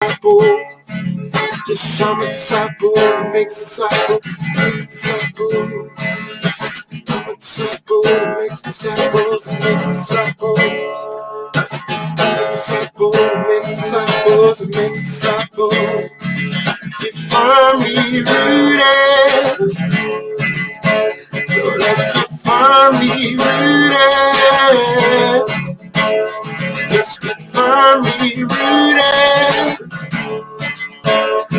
disciple. Yes, I'm a disciple that makes disciples, makes disciples. I'm a disciple that makes disciples, that makes disciples. I'm a disciple that makes disciples, that makes disciples. Get firmly rooted. So let's get firmly rooted. Let's get firmly rooted.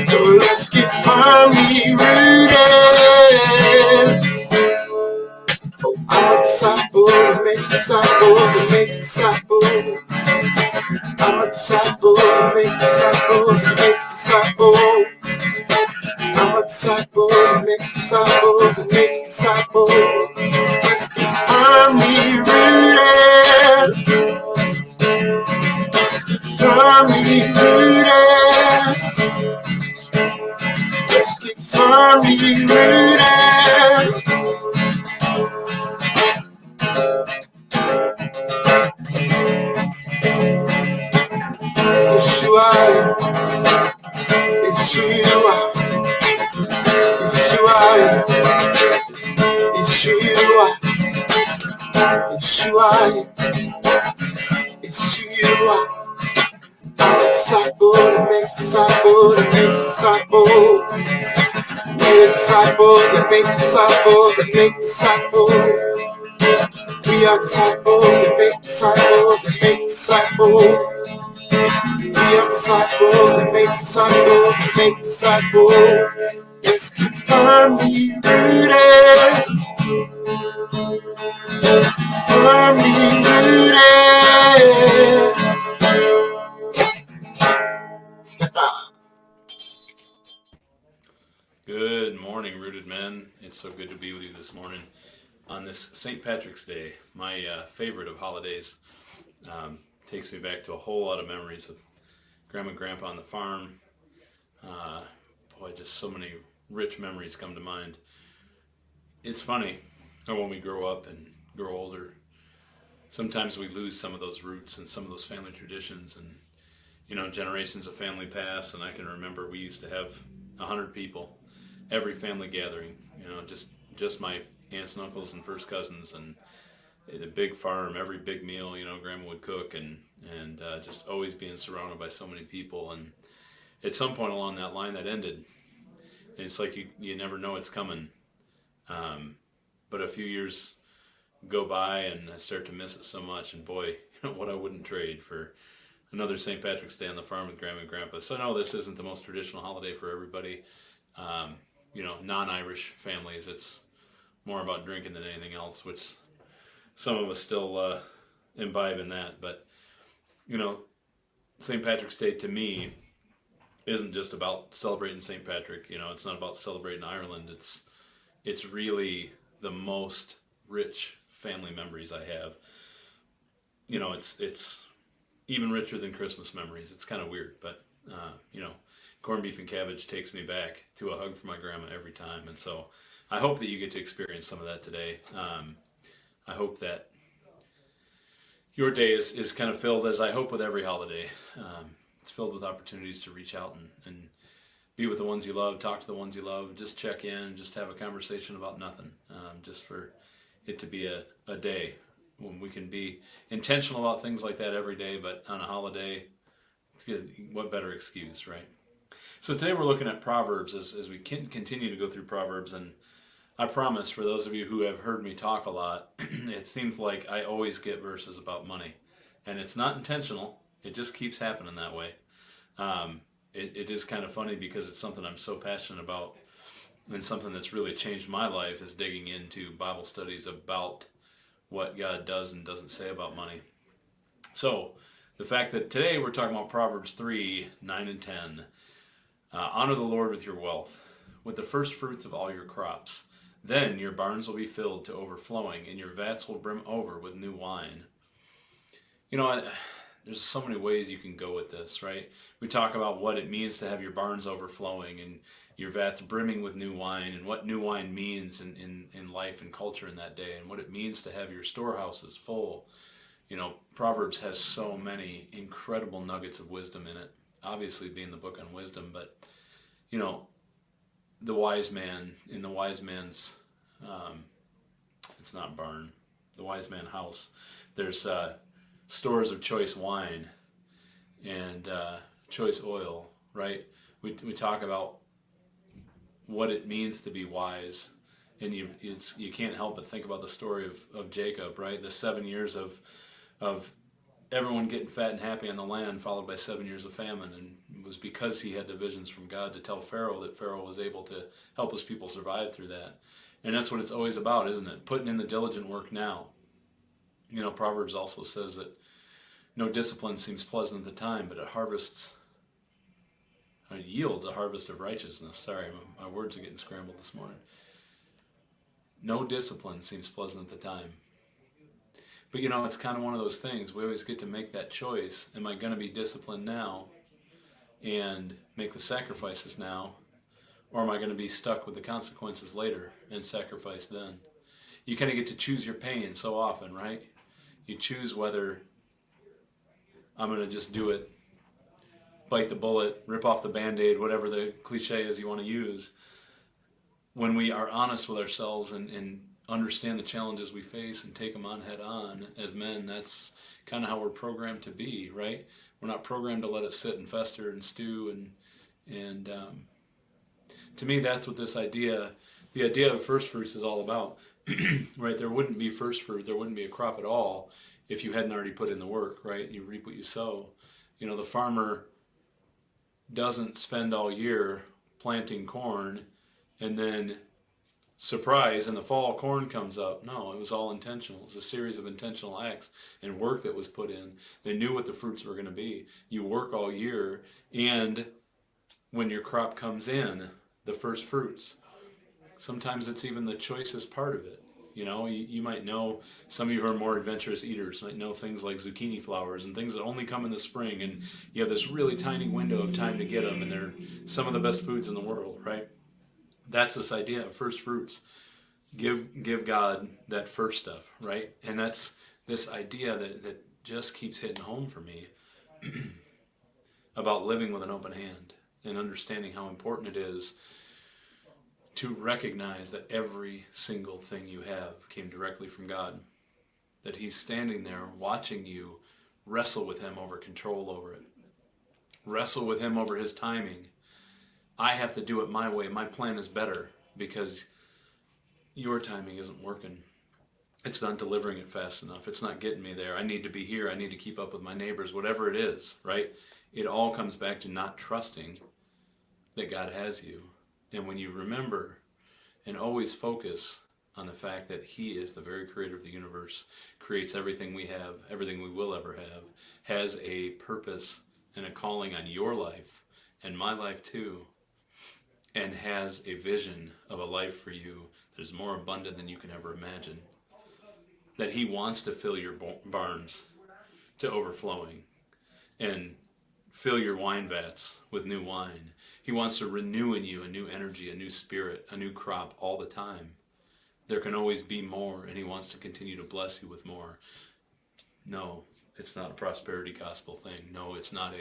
So let's get firmly rooted. Oh, I'm a disciple that makes disciples, that makes disciples. I'm a disciple that makes disciples, that makes disciples. I'm a disciple that makes disciples, that makes disciples. Let's get firmly rooted. Firmly rooted. Let's get firmly rooted. Yeshua, Yeshua, Yeshua, Yeshua, Yeshua, Yeshua. I'm a disciple that makes disciples, that makes disciples. We're disciples that make disciples, that make disciples. We are disciples that make disciples, that make disciples. We are disciples that make disciples, that make disciples. Let's keep firmly rooted. Firmly rooted. Good morning, Rooted Men. It's so good to be with you this morning on this St. Patrick's Day, my favorite of holidays. Takes me back to a whole lot of memories with Grandma and Grandpa on the farm. Just so many rich memories come to mind. It's funny how when we grow up and grow older, sometimes we lose some of those roots and some of those family traditions, and generations of family pass. And I can remember we used to have 100 people every family gathering, just my aunts and uncles and first cousins, and the big farm, every big meal, Grandma would cook, and just always being surrounded by so many people. And at some point along that line, that ended. And it's like you never know it's coming. But a few years go by, and I start to miss it so much. And boy, what I wouldn't trade for another St. Patrick's Day on the farm with Grandma and Grandpa. So no, this isn't the most traditional holiday for everybody. Non-Irish families, it's more about drinking than anything else, which some of us still imbibe in that. But St. Patrick's Day to me isn't just about celebrating St. Patrick. It's not about celebrating Ireland. It's really the most rich family memories I have. It's even richer than Christmas memories. It's kind of weird, but corned beef and cabbage takes me back to a hug from my grandma every time. And so I hope that you get to experience some of that today. I hope that your day is kind of filled, as I hope with every holiday. It's filled with opportunities to reach out and be with the ones you love, talk to the ones you love, just check in, just have a conversation about nothing, just for it to be a day when we can be intentional about things like that every day. But on a holiday, it's good. What better excuse, right? So today we're looking at Proverbs as we continue to go through Proverbs. And I promise, for those of you who have heard me talk a lot, it seems like I always get verses about money. And it's not intentional. It just keeps happening that way. It is kind of funny because it's something I'm so passionate about, and something that's really changed my life is digging into Bible studies about what God does and doesn't say about money. So the fact that today we're talking about Proverbs 3, 9 and 10. Honor the Lord with your wealth, with the first fruits of all your crops. Then your barns will be filled to overflowing, and your vats will brim over with new wine. There's so many ways you can go with this, right? We talk about what it means to have your barns overflowing and your vats brimming with new wine, and what new wine means in life and culture in that day, and what it means to have your storehouses full. Proverbs has so many incredible nuggets of wisdom in it. obviously being the book on wisdom, but you know, the wise man in the wise man's, it's not barn, the wise man house, there's stores of choice wine and choice oil, right? We talk about what it means to be wise, and you can't help but think about the story of Jacob, right? The 7 years of everyone getting fat and happy on the land, followed by 7 years of famine, and it was because he had the visions from God to tell Pharaoh that Pharaoh was able to help his people survive through that. And that's what it's always about, isn't it? Putting in the diligent work now. You know, Proverbs also says that no discipline seems pleasant at the time, but it yields a harvest of righteousness. Sorry, my words are getting scrambled this morning. No discipline seems pleasant at the time. But you know, it's kind of one of those things. We always get to make that choice. Am I going to be disciplined now and make the sacrifices now? Or am I going to be stuck with the consequences later and sacrifice then? You kind of get to choose your pain so often, right? You choose whether I'm going to just do it, bite the bullet, rip off the Band-Aid, whatever the cliche is you want to use. When we are honest with ourselves and understand the challenges we face and take them on head on as men, that's kind of how we're programmed to be, right? We're not programmed to let it sit and fester and stew, and to me, that's what the idea of first fruits is all about, right? There wouldn't be first fruit, there wouldn't be a crop at all if you hadn't already put in the work, right? You reap what you sow. You know, the farmer doesn't spend all year planting corn and then surprise, in the fall corn comes up. No, it was all intentional. It was a series of intentional acts and work that was put in. They knew what the fruits were going to be. You work all year, and when your crop comes in, the first fruits, sometimes it's even the choicest part of it. You know, you might know, some of you who are more adventurous eaters might know things like zucchini flowers and things that only come in the spring, and you have this really tiny window of time to get them, and they're some of the best foods in the world, right? That's this idea of first fruits. Give God that first stuff, right? And that's this idea that just keeps hitting home for me about living with an open hand and understanding how important it is to recognize that every single thing you have came directly from God. That He's standing there watching you wrestle with Him over control over it. Wrestle with Him over His timing. I have to do it my way. My plan is better because your timing isn't working. It's not delivering it fast enough. It's not getting me there. I need to be here. I need to keep up with my neighbors, whatever it is, right? It all comes back to not trusting that God has you. And when you remember and always focus on the fact that He is the very creator of the universe, creates everything we have, everything we will ever have, has a purpose and a calling on your life and my life too, and has a vision of a life for you that is more abundant than you can ever imagine. That He wants to fill your barns to overflowing and fill your wine vats with new wine. He wants to renew in you a new energy, a new spirit, a new crop all the time. There can always be more, and He wants to continue to bless you with more. No, it's not a prosperity gospel thing. No, it's not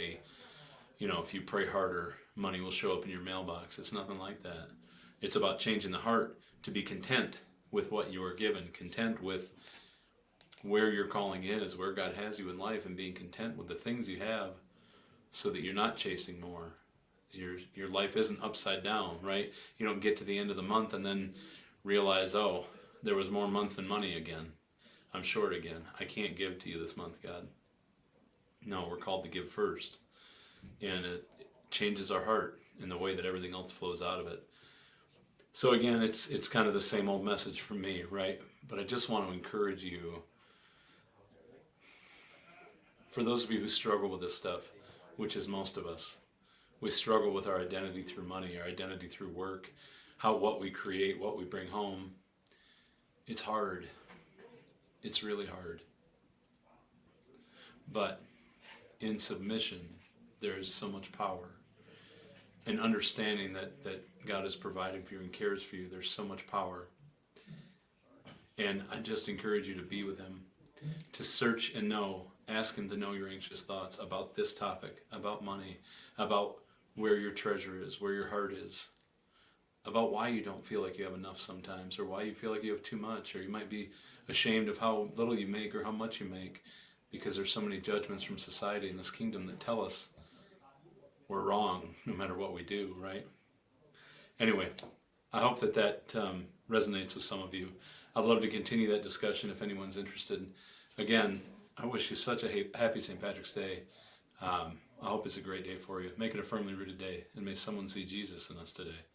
if you pray harder, money will show up in your mailbox. It's nothing like that. It's about changing the heart to be content with what you are given, content with where your calling is, where God has you in life, and being content with the things you have so that you're not chasing more. Your life isn't upside down, right? You don't get to the end of the month and then realize, oh, there was more month than money again. I'm short again. I can't give to you this month, God. No, we're called to give first. And it changes our heart in the way that everything else flows out of it. So again, it's kind of the same old message from me, right? But I just want to encourage you, for those of you who struggle with this stuff, which is most of us, we struggle with our identity through money, our identity through work, what we create, what we bring home. It's hard. It's really hard. But in submission, there is so much power. In understanding that God is providing for you and cares for you, there's so much power. And I just encourage you to be with Him, to search and know Ask him to know your anxious thoughts about this topic, about money, about where your treasure is, where your heart is, about why you don't feel like you have enough sometimes, or why you feel like you have too much, or you might be ashamed of how little you make or how much you make, because there's so many judgments from society in this kingdom that tell us we're wrong no matter what we do, right? Anyway, I hope that resonates with some of you. I'd love to continue that discussion if anyone's interested. Again, I wish you such a happy St. Patrick's Day. I hope it's a great day for you. Make it a firmly rooted day, and may someone see Jesus in us today.